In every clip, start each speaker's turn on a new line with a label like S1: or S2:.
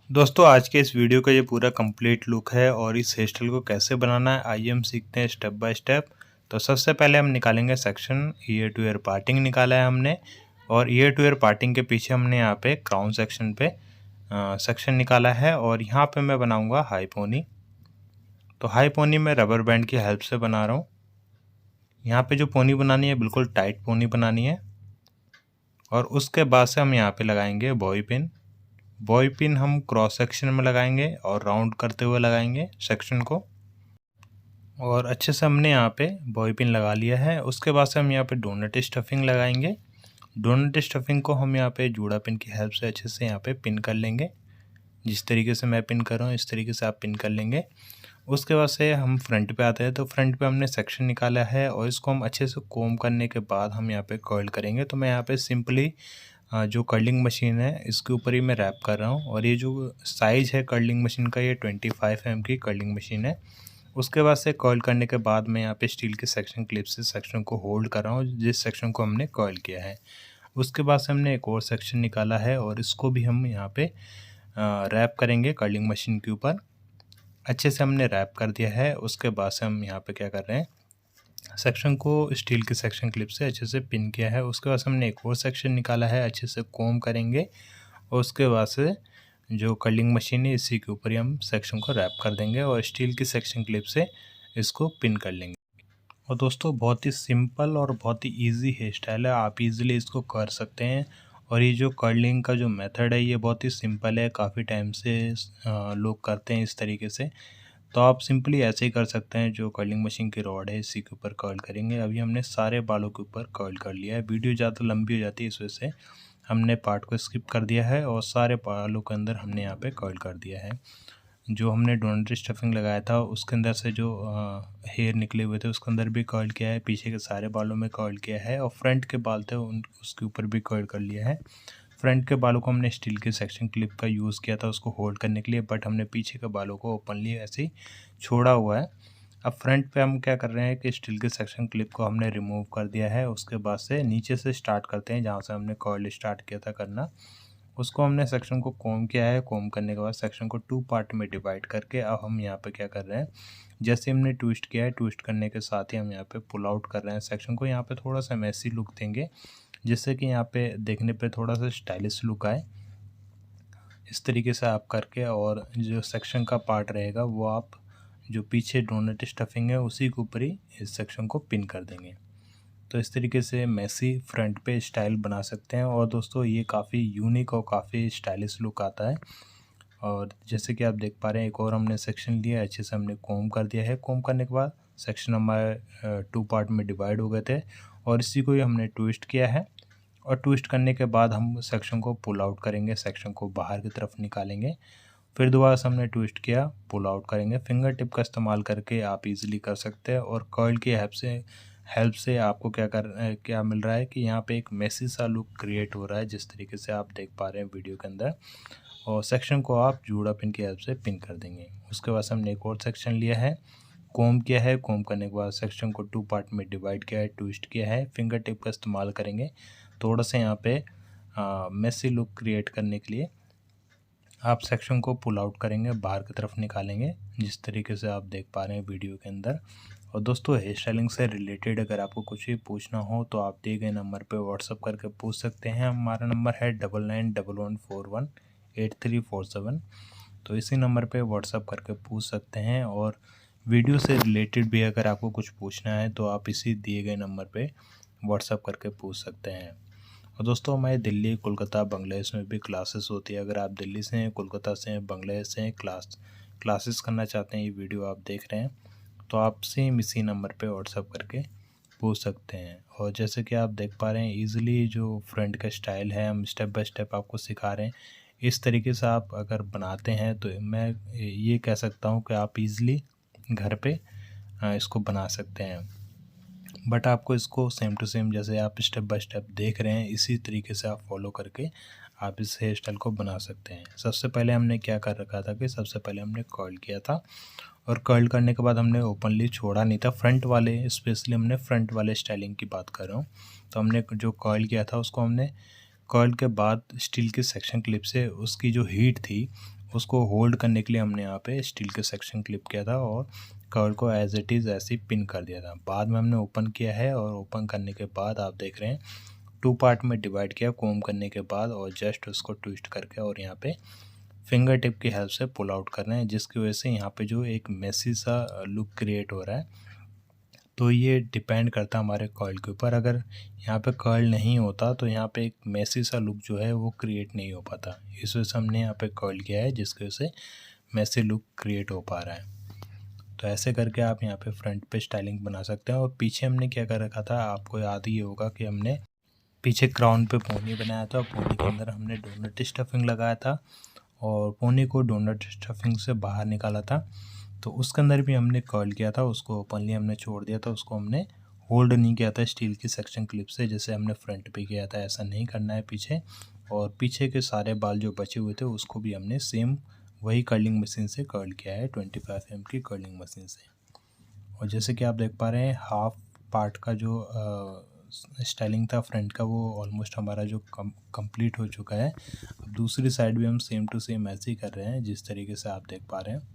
S1: दोस्तों आज के इस वीडियो का ये पूरा कंप्लीट लुक है और इस हेयर स्टाइल को कैसे बनाना है आइए हम सीखते हैं स्टेप बाय स्टेप। तो सबसे पहले हम निकालेंगे section year to year parting निकाला है हमने और ईयर टू ईयर पार्टिंग के पीछे हमने यहाँ पे क्राउन सेक्शन पे सेक्शन निकाला है और यहाँ पे मैं बनाऊँगा हाई पोनी। तो हाई पोनी मैं रबर बैंड की हेल्प से बना रहा हूँ। यहाँ पे जो पोनी बनानी है बिल्कुल टाइट पोनी बनानी है और उसके बाद से हम यहाँ पे लगाएंगे बॉय पिन। बॉय पिन हम क्रॉस सेक्शन में लगाएंगे और राउंड करते हुए लगाएंगे सेक्शन को। और अच्छे से हमने यहाँ पे बॉय पिन लगा लिया है। उसके बाद से हम यहाँ पे डोनट स्टफिंग लगाएंगे। डोनट स्टफिंग को हम यहाँ पे जूड़ा पिन की हेल्प से अच्छे से यहाँ पे पिन कर लेंगे। जिस तरीके से मैं पिन कर रहा हूँ इस तरीके से आप पिन कर लेंगे। उसके बाद से हम फ्रंट पे आते हैं। तो फ्रंट पे हमने सेक्शन निकाला है और इसको हम अच्छे से कोम करने के बाद हम यहाँ पे कर्ल करेंगे। तो मैं यहाँ पे सिंपली जो कर्लिंग मशीन है इसके ऊपर ही मैं रैप कर रहा हूँ और ये जो साइज़ है कर्लिंग मशीन का ये 25 mm की कर्लिंग मशीन है। उसके बाद से कर्ल करने के बाद मैं यहाँ पे स्टील के सेक्शन क्लिप से सेक्शन को होल्ड कर रहा हूँ जिस सेक्शन को हमने कर्ल किया है। उसके बाद से हमने एक और सेक्शन निकाला है और इसको भी हम यहाँ पे रैप करेंगे कर्लिंग मशीन के ऊपर। अच्छे से हमने रैप कर दिया है। उसके बाद से हम यहाँ पे क्या कर रहे हैं सेक्शन को स्टील के सेक्शन क्लिप से अच्छे से पिन किया है। उसके बाद हमने एक और सेक्शन निकाला है अच्छे से कोम करेंगे और उसके बाद से जो कर्लिंग मशीन है इसी के ऊपर ही हम सेक्शन को रैप कर देंगे और स्टील की सेक्शन क्लिप से इसको पिन कर लेंगे। और दोस्तों बहुत ही सिंपल और बहुत ही इजी हेयर स्टाइल है, आप इजीली इसको कर सकते हैं। और ये जो कर्लिंग का जो मेथड है ये बहुत ही सिंपल है, काफ़ी टाइम से लोग करते हैं इस तरीके से। तो आप सिंपली ऐसे ही कर सकते हैं। जो कर्लिंग मशीन की रॉड है इसी के ऊपर कर्ल करेंगे। अभी हमने सारे बालों के ऊपर कर्ल कर लिया है। वीडियो ज़्यादा लंबी हो जाती है इस वजह से हमने पार्ट को स्किप कर दिया है और सारे बालों के अंदर हमने यहाँ पे कर्ल कर दिया है। जो हमने डोनट स्टफिंग लगाया था उसके अंदर से जो हेयर निकले हुए थे उसके अंदर भी कर्ल किया है, पीछे के सारे बालों में कर्ल किया है और फ्रंट के बाल थे उसके ऊपर भी कर्ल कर लिया है। फ्रंट के बालों को हमने स्टील के सेक्शन क्लिप का यूज़ किया था उसको होल्ड करने के लिए, बट हमने पीछे के बालों को ओपनली ऐसे ही छोड़ा हुआ है। अब फ्रंट पे हम क्या कर रहे हैं कि स्टील के सेक्शन क्लिप को हमने रिमूव कर दिया है। उसके बाद से नीचे से स्टार्ट करते हैं जहाँ से हमने कर्ल स्टार्ट किया था करना। उसको हमने सेक्शन को कोम किया है। कोम करने के बाद सेक्शन को 2 पार्ट में डिवाइड करके अब हम यहाँ पे क्या कर रहे हैं, जैसे हमने ट्विस्ट किया है ट्विस्ट करने के साथ ही हम यहाँ पे पुल आउट कर रहे हैं सेक्शन को। यहाँ पे थोड़ा सा मैसी लुक देंगे जिससे कि यहाँ पे देखने पे थोड़ा सा स्टाइलिश लुक आए। इस तरीके से आप करके और जो सेक्शन का पार्ट रहेगा वो आप जो पीछे डोनट स्टफिंग है उसी के ऊपर ही इस सेक्शन को पिन कर देंगे। तो इस तरीके से मैसी फ्रंट पे स्टाइल बना सकते हैं और दोस्तों ये काफ़ी यूनिक और काफ़ी स्टाइलिश लुक आता है। और जैसे कि आप देख पा रहे हैं एक और हमने सेक्शन लिया, अच्छे से हमने कोम कर दिया है। कोम करने के बाद सेक्शन हमारे 2 पार्ट में डिवाइड हो गए थे और इसी को ही हमने ट्विस्ट किया है। और ट्विस्ट करने के बाद हम सेक्शन को पुल आउट करेंगे, सेक्शन को बाहर की तरफ निकालेंगे। फिर दोबारा से हमने ट्विस्ट किया, पुल आउट करेंगे। फिंगर टिप का इस्तेमाल करके आप इजीली कर सकते हैं और कर्ल की हेल्प से आपको क्या मिल रहा है कि यहाँ पे एक मेसी सा लुक क्रिएट हो रहा है जिस तरीके से आप देख पा रहे हैं वीडियो के अंदर। और सेक्शन को आप जूड़ा पिन की हेल्प से पिन कर देंगे। उसके बाद हमने एक और सेक्शन लिया है, कोम किया है। कोम करने के बाद सेक्शन को 2 पार्ट में डिवाइड किया है, ट्विस्ट किया है। फिंगर टिप का इस्तेमाल करेंगे थोड़ा सा यहाँ पे मेसी लुक क्रिएट करने के लिए। आप सेक्शन को पुल आउट करेंगे, बाहर की तरफ निकालेंगे जिस तरीके से आप देख पा रहे हैं वीडियो के अंदर। और दोस्तों हेयर स्टाइलिंग से रिलेटेड अगर आपको कुछ भी पूछना हो तो आप दिए गए नंबर पे व्हाट्सअप करके पूछ सकते हैं। हमारा नंबर है 9911418347। तो इसी नंबर पे व्हाट्सअप करके पूछ सकते हैं। और वीडियो से रिलेटेड भी अगर आपको कुछ पूछना है तो आप इसी दिए गए नंबर पे व्हाट्सअप करके पूछ सकते हैं। और दोस्तों हमारे दिल्ली, कोलकाता, बांग्लादेश में भी क्लासेस होती है। अगर आप दिल्ली से हैं, कोलकाता से हैं, बांग्लादेश से हैं, क्लासेस करना चाहते हैं, ये वीडियो आप देख रहे हैं तो आप सेम इसी नंबर पे व्हाट्सअप करके पूछ सकते हैं। और जैसे कि आप देख पा रहे हैं ईज़िली जो फ्रंट का स्टाइल है हम स्टेप बाय स्टेप आपको सिखा रहे हैं। इस तरीके से आप अगर बनाते हैं तो मैं ये कह सकता हूँ कि आप ईज़िली घर पे इसको बना सकते हैं। बट आपको इसको सेम टू सेम जैसे आप स्टेप बाय स्टेप देख रहे हैं इसी तरीके से आप फॉलो करके आप इस हेयर स्टाइल को बना सकते हैं। सबसे पहले हमने क्या कर रखा था कि सबसे पहले हमने कर्ल किया था और कर्ल करने के बाद हमने ओपनली छोड़ा नहीं था। फ्रंट वाले स्पेशली हमने फ्रंट वाले स्टाइलिंग की बात कर रहा हूँ। तो हमने जो कर्ल किया था उसको हमने कर्ल के बाद स्टील के सेक्शन क्लिप से उसकी जो हीट थी उसको होल्ड करने के लिए हमने यहाँ पे स्टील के सेक्शन क्लिप किया था और कर्ल को एज इट इज़ ऐसे ही पिन कर दिया था। बाद में हमने ओपन किया है और ओपन करने के बाद आप देख रहे हैं 2 पार्ट में डिवाइड किया कोम करने के बाद, और जस्ट उसको ट्विस्ट करके और यहाँ पे फिंगर टिप की हेल्प से पुल आउट कर रहे हैं, जिसकी वजह से यहाँ पे जो एक मेसी सा लुक क्रिएट हो रहा है। तो ये डिपेंड करता है हमारे कर्ल के ऊपर। अगर यहाँ पे कर्ल नहीं होता तो यहाँ पे एक मेसी सा लुक जो है वो क्रिएट नहीं हो पाता। इस वजह से हमने यहाँ पे कर्ल किया है, जिसकी वजह से मेसी लुक क्रिएट हो पा रहा है। तो ऐसे करके आप यहाँ पे फ्रंट पे स्टाइलिंग बना सकते हैं। और पीछे हमने क्या कर रखा था, आपको याद ही होगा कि हमने पीछे क्राउन पे पोनी बनाया था। पोनी के अंदर हमने डोनट स्टफिंग लगाया था और पोनी को डोनट स्टफिंग से बाहर निकाला था। तो उसके अंदर भी हमने कर्ल किया था, उसको ओपनली हमने छोड़ दिया था, उसको हमने होल्ड नहीं किया था स्टील की सेक्शन क्लिप से, जैसे हमने फ्रंट पे किया था। ऐसा नहीं करना है पीछे। और पीछे के सारे बाल जो बचे हुए थे उसको भी हमने सेम वही कर्लिंग मशीन से कर्ल किया है, 25 mm की कर्लिंग मशीन से। और जैसे कि आप देख पा रहे हैं हाफ पार्ट का जो स्टाइलिंग था फ्रंट का वो ऑलमोस्ट हमारा जो कंप्लीट हो चुका है। अब दूसरी साइड भी हम सेम टू सेम ऐसे ही कर रहे हैं जिस तरीके से आप देख पा रहे हैं।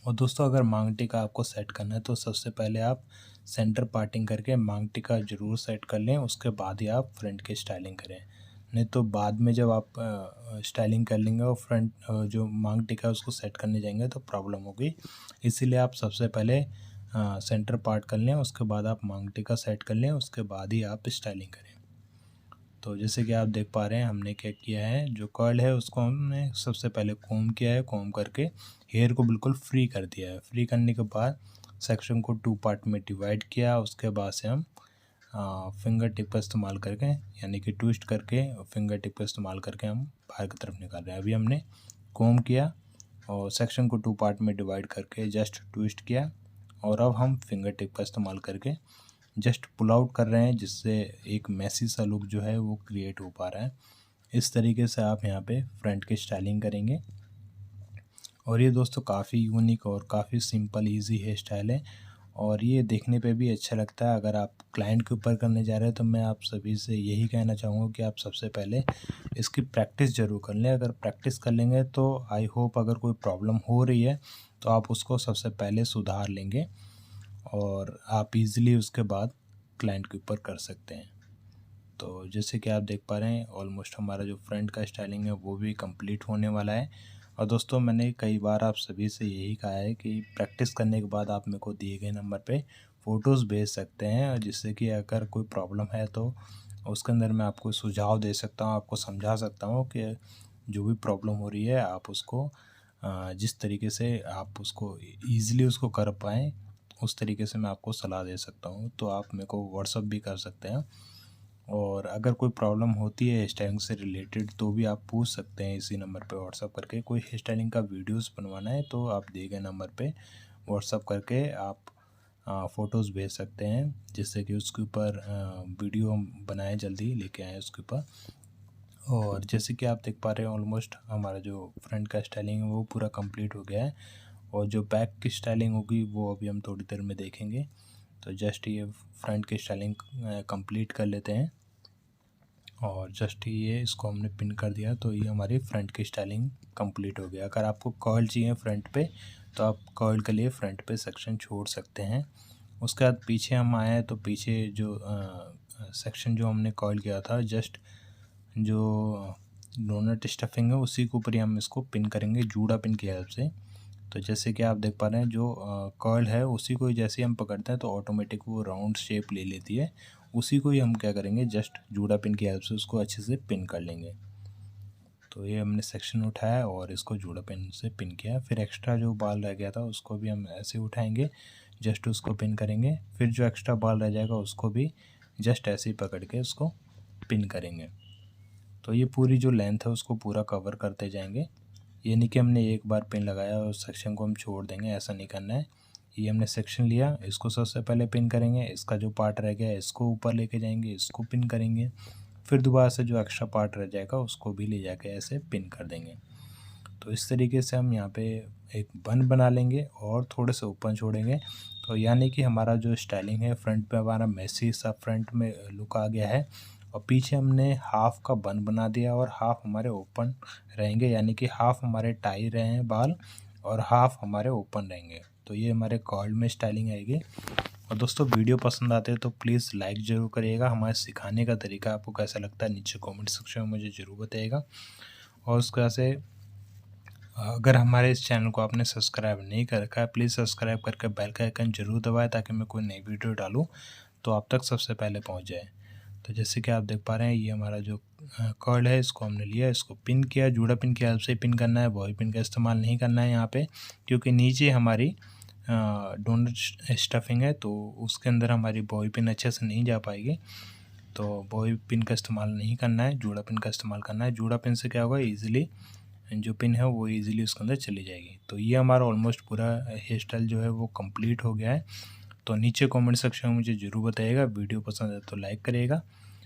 S1: और दोस्तों अगर मांग टिका आपको सेट करना है तो सबसे पहले आप सेंटर पार्टिंग करके मांग टिका ज़रूर सेट कर लें, उसके बाद ही आप फ्रंट की स्टाइलिंग करें। नहीं तो बाद में जब आप स्टाइलिंग कर लेंगे और फ्रंट जो मांग टिका उसको सेट करने जाएंगे तो प्रॉब्लम होगी। इसीलिए आप सबसे पहले सेंटर पार्ट कर लें, उसके बाद आप मांग टिका सेट कर लें, उसके बाद ही आप स्टाइलिंग करें। तो जैसे कि आप देख पा रहे हैं हमने क्या किया है, जो कर्ल है उसको हमने सबसे पहले कोम किया है, कोम करके हेयर को बिल्कुल फ्री कर दिया है। फ्री करने के बाद सेक्शन को 2 पार्ट में डिवाइड किया। उसके बाद से हम फिंगर टिप का इस्तेमाल करके यानी कि ट्विस्ट करके फिंगर टिप का इस्तेमाल करके हम बाहर की तरफ निकाल रहे हैं। अभी हमने कोम किया और सेक्शन को 2 पार्ट में डिवाइड करके जस्ट ट्विस्ट किया, और अब हम फिंगर टिप का इस्तेमाल करके जस्ट पुल आउट कर रहे हैं, जिससे एक मैसी सा लुक जो है वो क्रिएट हो पा रहा है। इस तरीके से आप यहाँ पे फ्रंट की स्टाइलिंग करेंगे। और ये दोस्तों काफ़ी यूनिक और काफ़ी सिंपल इजी हेयर स्टाइल है और ये देखने पे भी अच्छा लगता है। अगर आप क्लाइंट के ऊपर करने जा रहे हैं तो मैं आप सभी से यही कहना चाहूँगा कि आप सबसे पहले इसकी प्रैक्टिस ज़रूर कर लें। अगर प्रैक्टिस कर लेंगे तो आई होप अगर कोई प्रॉब्लम हो रही है तो आप उसको सबसे पहले सुधार लेंगे और आप इजीली उसके बाद क्लाइंट के ऊपर कर सकते हैं। तो जैसे कि आप देख पा रहे हैं ऑलमोस्ट हमारा जो फ्रंट का स्टाइलिंग है वो भी कंप्लीट होने वाला है। और दोस्तों मैंने कई बार आप सभी से यही कहा है कि प्रैक्टिस करने के बाद आप मेरे को दिए गए नंबर पे फ़ोटोज़ भेज सकते हैं, जिससे कि अगर कोई प्रॉब्लम है तो उसके अंदर मैं आपको सुझाव दे सकता हूँ, आपको समझा सकता हूँ कि जो भी प्रॉब्लम हो रही है आप उसको जिस तरीके से आप उसको ईज़िली उसको कर पाएँ उस तरीके से मैं आपको सलाह दे सकता हूँ। तो आप मेरे को व्हाट्सअप भी कर सकते हैं और अगर कोई प्रॉब्लम होती है हेयर स्टाइलिंग से रिलेटेड तो भी आप पूछ सकते हैं इसी नंबर पे व्हाट्सअप करके। कोई हेयर स्टाइलिंग का वीडियोस बनवाना है तो आप दिए गए नंबर पे व्हाट्सअप करके आप फ़ोटोज़ भेज सकते हैं, जिससे कि उसके ऊपर वीडियो हम बनाएं, जल्दी लेके आएँ उसके ऊपर। और जैसे कि आप देख पा रहे हैं ऑलमोस्ट हमारा जो फ्रंट का स्टाइलिंग है वो पूरा कंप्लीट हो गया है और जो बैक की स्टाइलिंग होगी वो अभी हम थोड़ी देर में देखेंगे। तो जस्ट ये फ्रंट की स्टाइलिंग कंप्लीट कर लेते हैं और जस्ट ये इसको हमने पिन कर दिया तो ये हमारी फ्रंट की स्टाइलिंग कंप्लीट हो गया। अगर आपको कर्ल चाहिए फ्रंट पे तो आप कर्ल के लिए फ्रंट पे सेक्शन छोड़ सकते हैं। उसके बाद पीछे हम आए तो पीछे जो सेक्शन जो हमने कर्ल किया था जस्ट जो डोनट स्टफिंग है उसी के ऊपर ही हम इसको पिन करेंगे जूड़ा पिन की हेल्प से। तो जैसे कि आप देख पा रहे हैं जो कर्ल है उसी को जैसे ही हम पकड़ते हैं तो ऑटोमेटिक वो राउंड शेप ले लेती है। उसी को ही हम क्या करेंगे जस्ट जूड़ा पिन की हेल्प से उसको अच्छे से पिन कर लेंगे। तो ये हमने सेक्शन उठाया और इसको जूड़ा पिन से पिन किया। फिर एक्स्ट्रा जो बाल रह गया था उसको भी हम ऐसे उठाएंगे, जस्ट उसको पिन करेंगे। फिर जो एक्स्ट्रा बाल रह जाएगा उसको भी जस्ट ऐसे ही पकड़ के उसको पिन करेंगे। तो ये पूरी जो लेंथ है उसको पूरा कवर करते जाएंगे। ये नहीं कि हमने एक बार पिन लगाया और सेक्शन को हम छोड़ देंगे, ऐसा नहीं करना है। ये हमने सेक्शन लिया, इसको सबसे पहले पिन करेंगे, इसका जो पार्ट रह गया इसको ऊपर लेके जाएंगे, इसको पिन करेंगे। फिर दोबारा से जो एक्स्ट्रा पार्ट रह जाएगा उसको भी ले जाके ऐसे पिन कर देंगे। तो इस तरीके से हम यहाँ पे एक बन बना लेंगे और थोड़े से ओपन छोड़ेंगे। तो यानी कि हमारा जो स्टाइलिंग है फ्रंट पे हमारा मेसी सा फ्रंट में लुक आ गया है और पीछे हमने हाफ का बन बना दिया और हाफ हमारे ओपन रहेंगे, यानी कि हाफ हमारे टाई रहे हैं बाल और हाफ हमारे ओपन रहेंगे। तो ये हमारे कर्ल में स्टाइलिंग आएगी। और दोस्तों वीडियो पसंद आते हैं तो प्लीज़ लाइक ज़रूर करिएगा। हमारे सिखाने का तरीका आपको कैसा लगता है नीचे कमेंट सेक्शन में मुझे ज़रूर बताइएगा। और उसके बाद से अगर हमारे इस चैनल को आपने सब्सक्राइब नहीं कर रखा है, प्लीज़ सब्सक्राइब करके बेल का आइकन जरूर दबाएं ताकि मैं कोई नई वीडियो डालूँ तो आप तक सबसे पहले पहुंच जाए। तो जैसे कि आप देख पा रहे हैं, ये हमारा जो कर्ल है इसको हमने लिया, इसको पिन किया, जूड़ा पिन की हेल्प से पिन करना है, बॉबी पिन का इस्तेमाल नहीं करना है यहाँ पे, क्योंकि नीचे हमारी डोनट स्टफिंग है तो उसके अंदर हमारी बॉबी पिन अच्छे से नहीं जा पाएगी। तो बॉबी पिन का इस्तेमाल नहीं करना है, जूड़ा पिन का इस्तेमाल करना है। जूड़ा पिन से क्या होगा, ईजिली जो पिन है वो ईजिली उसके अंदर चली जाएगी। तो ये हमारा ऑलमोस्ट पूरा हेयर स्टाइल जो है वो कंप्लीट हो गया है। तो नीचे कमेंट सेक्शन में मुझे ज़रूर बताइएगा। वीडियो पसंद है तो लाइक करिएगा।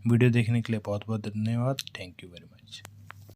S1: वीडियो देखने के लिए बहुत बहुत धन्यवाद। Thank you very much.